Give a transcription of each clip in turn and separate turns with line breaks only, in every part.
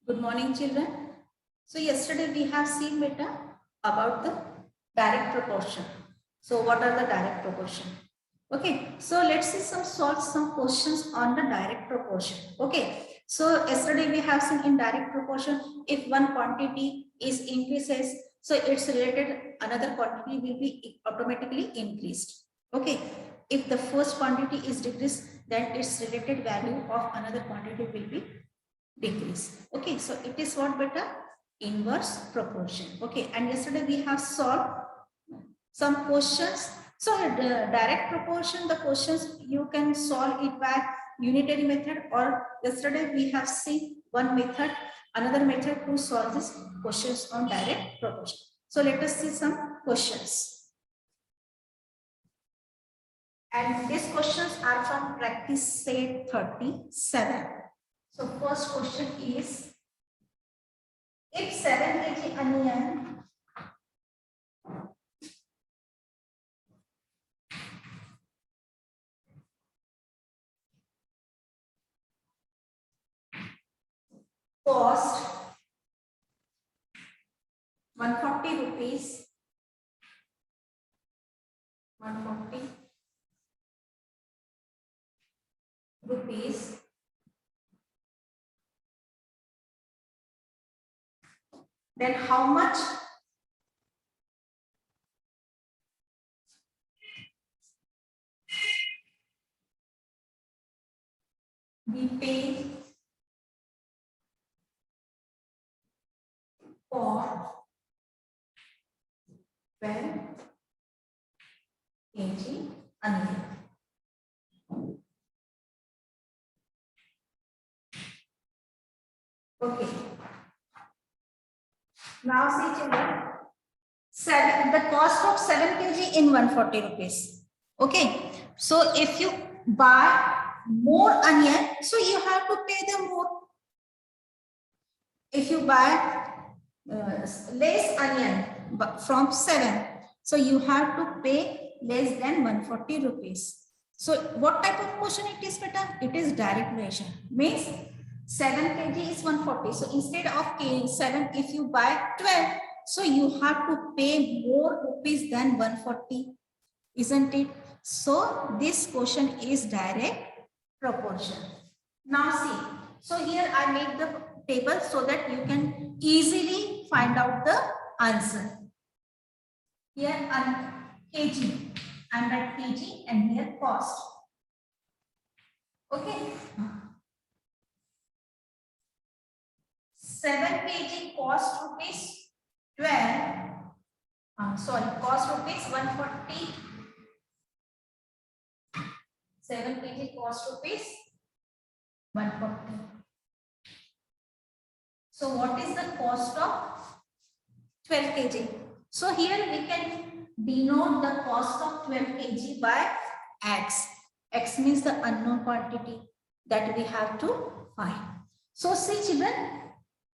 Good morning, children. So yesterday we have seen beta about the direct proportion. So what are the direct proportion? Okay, so let's see solve some questions on the direct proportion. Okay, so yesterday we have seen in direct proportion, if one quantity is increases, so its related another quantity will be automatically increased. Okay, if the first quantity is decreased, then its related value of another quantity will be decrease. Okay, so it is what beta? Inverse proportion. Okay, and yesterday we have solved some questions. So the direct proportion, the questions you can solve it by unitary method, or yesterday we have seen one method, another method to solve these questions on direct proportion. So let us see some questions. And these questions are from practice set 37. So first question is, if 7 kg onion cost 140 rupees, 140 rupees, then how much we pay for 12 kg onion? Okay. Now see children, the cost of 7 kg in 140 rupees. Okay. So if you buy more onion, so you have to pay them more. If you buy less onion from 7, so you have to pay less than 140 rupees. So what type of question it is beta? It is direct relation. Means 7 kg is 140. So instead of 7, if you buy 12, so you have to pay more rupees than 140, isn't it? So this question is direct proportion. Now see, so here I make the table so that you can easily find out the answer. Here kg, and at kg, and here cost. Okay. 7 kg cost rupees 12. Cost rupees 140. 7 kg cost rupees 140. So what is the cost of 12 kg? So here we can denote the cost of 12 kg by x. X means the unknown quantity that we have to find. So see children,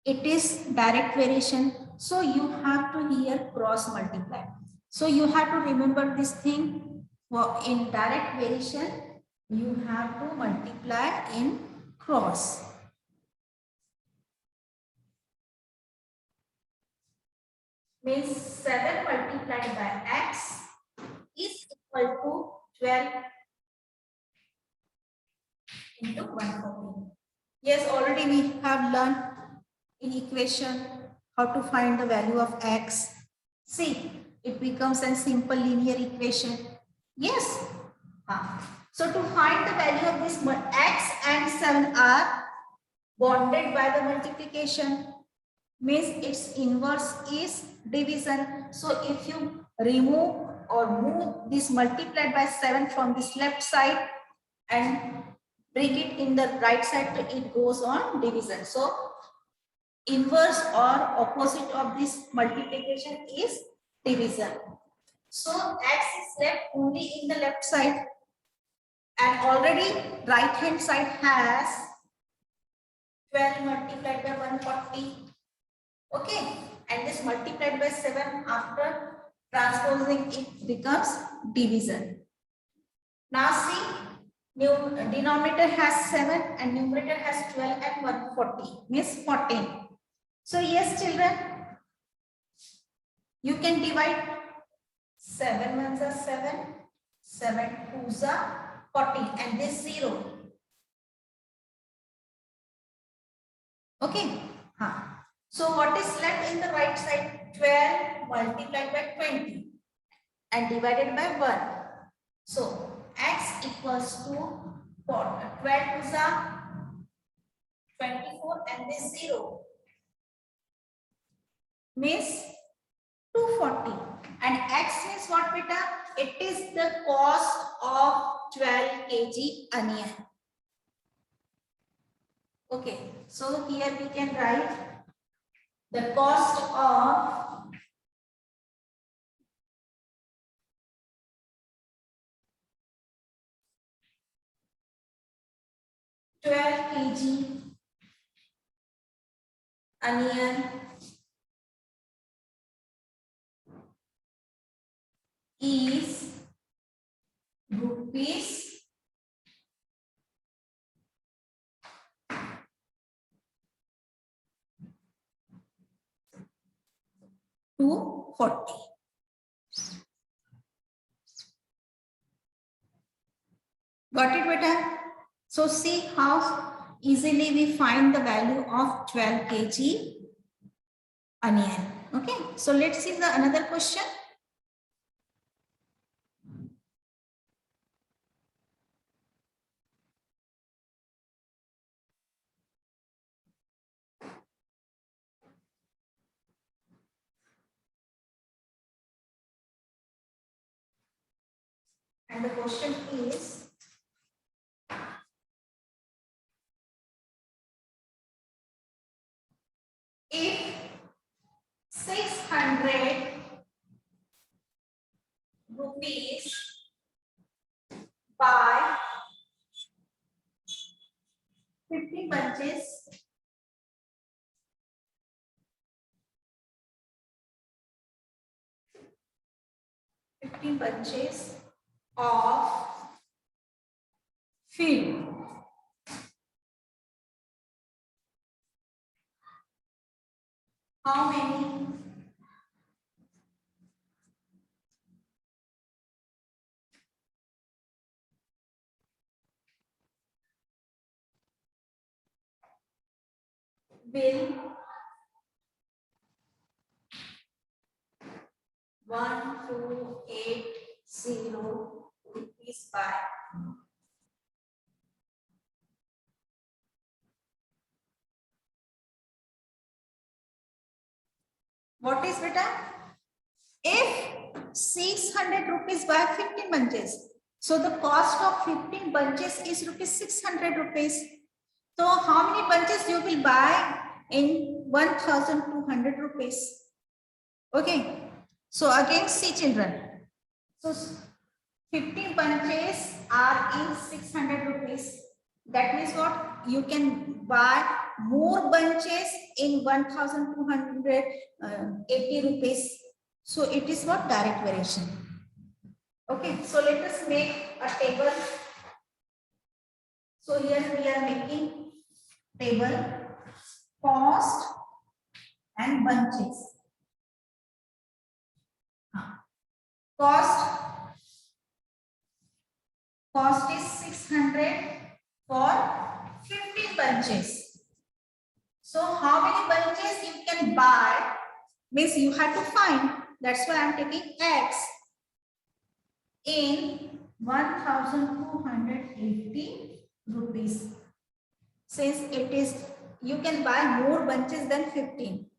it is direct variation. So you have to here cross multiply. So you have to remember this thing. In direct variation, you have to multiply in cross. Means 7 multiplied by x is equal to 12 into 140. Yes, already we have learned in equation how to find the value of x. See, it becomes a simple linear equation. Yes. So to find the value of this, x and 7 are bonded by the multiplication. Means its inverse is division. So if you remove or move this multiplied by 7 from this left side and bring it in the right side, it goes on division. So inverse or opposite of this multiplication is division. So x is left only in the left side, and already right hand side has 12 multiplied by 140. Okay, and this multiplied by 7 after transposing it becomes division. Now see, Denominator has 7 and numerator has 12 and 140 means 14. So yes children, you can divide 7 ones are 7, 7 twos are 40 and this 0. Okay. So what is left in the right side? 12 multiplied by 20 and divided by 1. So x equals to 12 twos are 24 and this 0 means 240. And x means what beta? It is the cost of 12 kg onion. Okay, so here we can write the cost of 12 kg onion is rupees 240. Got it, beta? So see how easily we find the value of 12 kg onion. Okay, so let's see the another question. And the question is, if 600 rupees buy 50 bunches of field, how many will 1280 rupees buy? What is beta? If 600 rupees buy 15 bunches, so the cost of 15 bunches is rupees 600 rupees. So how many bunches you will buy in 1200 rupees? Okay. So again see children. So 15 bunches are in 600 rupees. That means what? You can buy more bunches in 1280 rupees. So it is what? Direct variation. Okay, so let us make a table. So here we are making table cost and bunches. Cost is 600 for 50 bunches. So how many bunches you can buy means you have to find. That's why I'm taking X in 1280 rupees. Since it is, you can buy more bunches than 15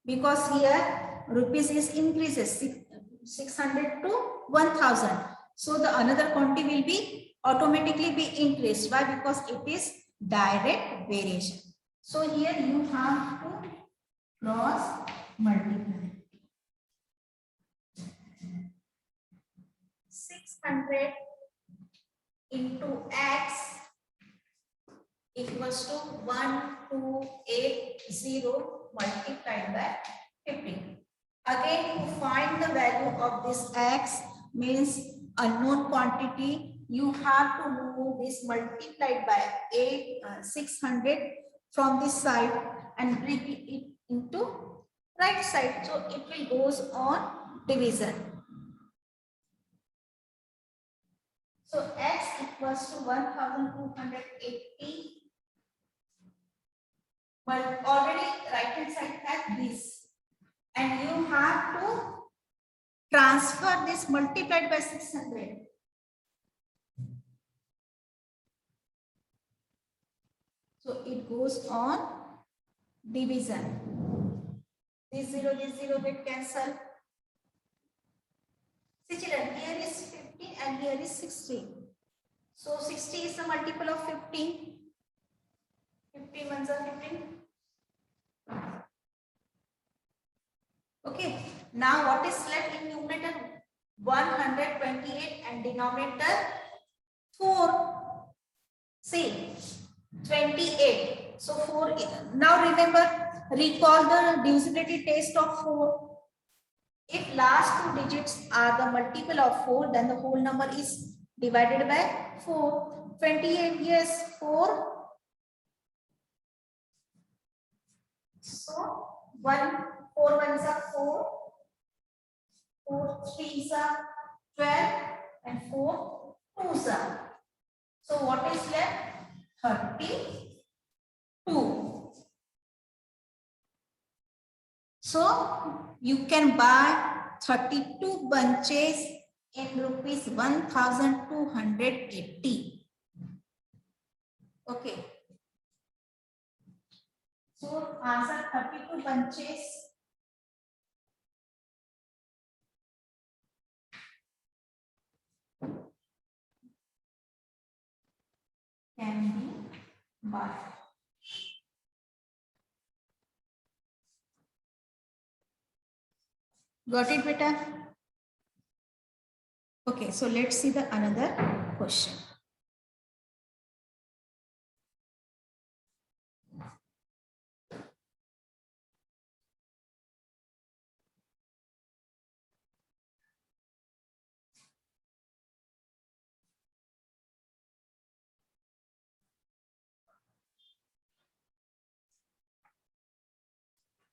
because here rupees is increases 600 to 1000. So the another quantity will be automatically be increased. Why? Because it is direct variation. So here you have to cross multiply. 600 into X equals to 1280 multiplied by 50. Again, to find the value of this X means unknown quantity you have to move this multiplied by 600 from this side and bring it into right side. So it will goes on division. So x equals to 1280. But already right hand side has this, and you have to transfer this multiplied by 600. So it goes on division. This 0 get cancelled. See children, here is 15 and here is 60. So 60 is a multiple of 15. 15 ones are 15. Okay. Now what is left in numerator? 128 and denominator 4. See, 28. So 4. Now remember, recall the divisibility test of 4. If last two digits are the multiple of 4, then the whole number is divided by 4. 28, yes, 4. So 4 ones are 4. 4 threes are 12 and 4 twos are. So what is left? 32. So you can buy 32 bunches in rupees 1280. Okay. So answer 32 bunches. Can be bought. Got it, beta? Okay, so let's see the another question.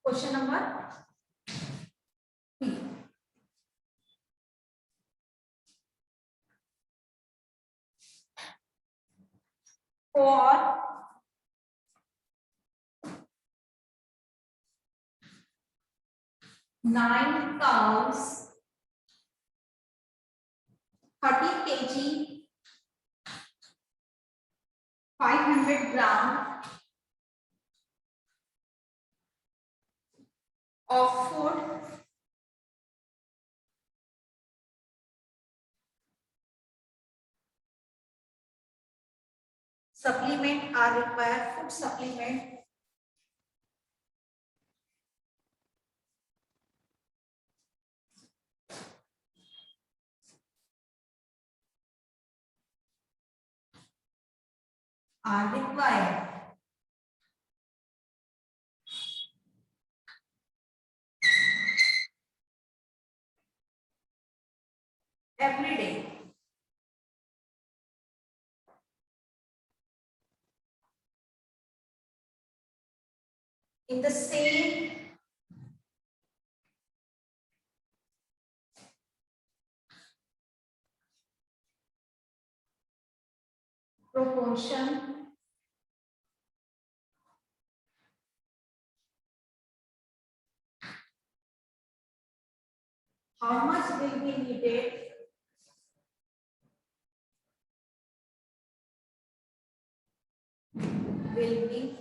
Question number 3. For 9 cows, 30 kg, 500 gram of food supplement are required, food supplement are required. Every day. In the same proportion how much will be needed will be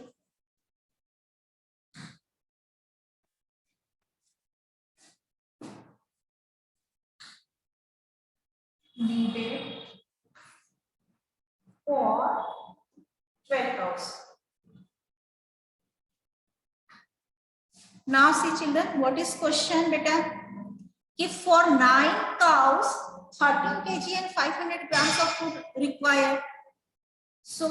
needed for 12 cows. Now see children, what is question beta? If for 9 cows, 13 kg and 500 grams of food required. So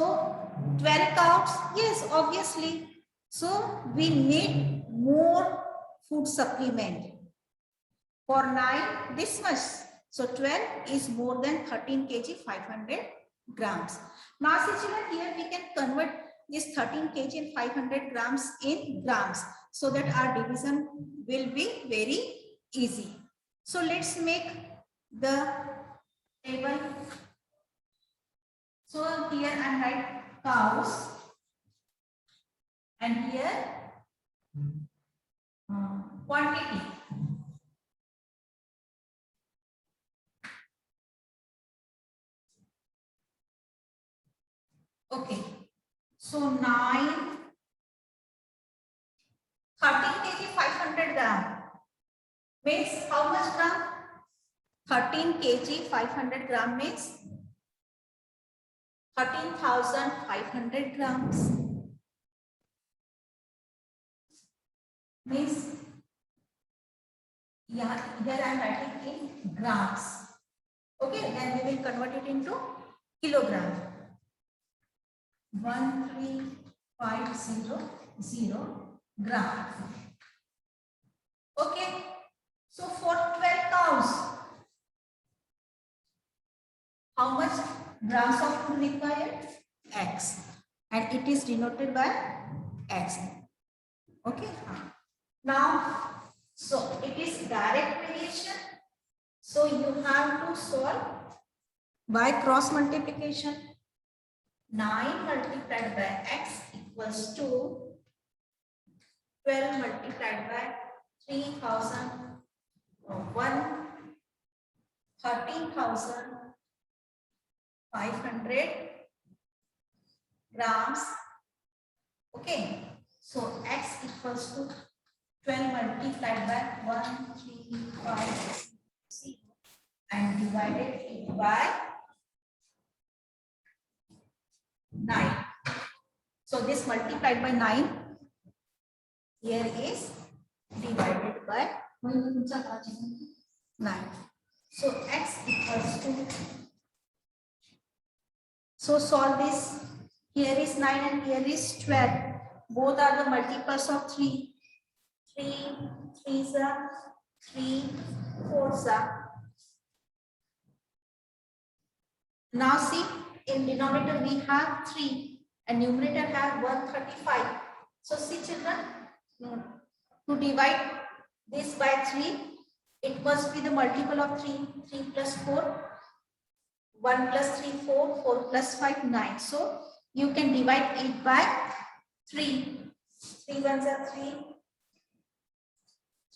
12 cows, yes, obviously. So we need more food supplement. For 9, this much. So 12 is more than 13 kg 500 grams. Now see children, here we can convert this 13 kg and 500 grams in grams, so that our division will be very easy. So let's make the table. So here I write cows, and here quantity. Okay, so 13 kg 500 gram means how much gram? 13 kg 500 gram means 13,500 grams. Means, yeah, here I am writing in grams. Okay, then we will convert it into kilogram. 13,500 gram. Okay, so for 12 cows, how much grams of food required? X, and it is denoted by X. Okay, now so it is direct variation, so you have to solve by cross multiplication. 9 multiplied by X equals to 12 multiplied by 13,500 grams. Okay, so X equals to 12 multiplied by 1350 and divided it by 9. So this multiplied by 9 here is divided by 9. So X equals to, so solve this. Here is 9 and here is 12. Both are the multiples of 3. 3 3s are 3 4s are. Now see, in denominator we have 3 and numerator have 135. So see children, to divide this by 3, it must be the multiple of 3. 3 plus 4, 1 plus 3, 4, 4 plus 5, 9. So you can divide it by 3. 3 ones are 3,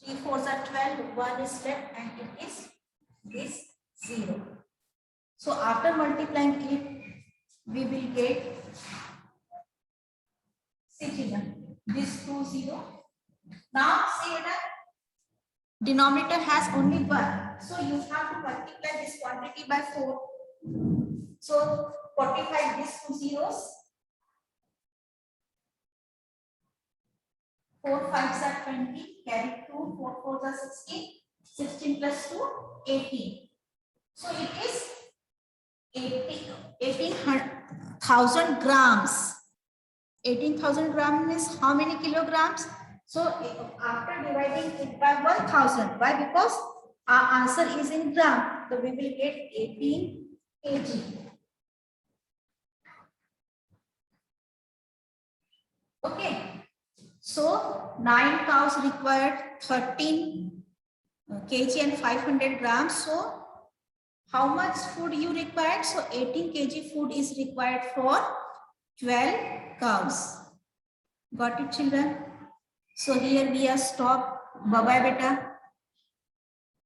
3 fours are 12, 1 is left, and it is this 0. So after multiplying it, we will get, see children, this 2 0. Now see that denominator has only 1. So you have to multiply this quantity by 4. So 45, these 2 zeros. 4 5s are 20, carry 2, 4 4s are 16, 16 plus 2, 18. So it is 18,000 grams. 18,000 grams means how many kilograms? So after dividing it by 1,000, why? Because our answer is in gram, so we will get 18 kg. Okay. So 9 cows required 13 kg and 500 grams. So how much food you required? So 18 kg food is required for 12 cows. Got it children? So here we are stop. Bye bye beta.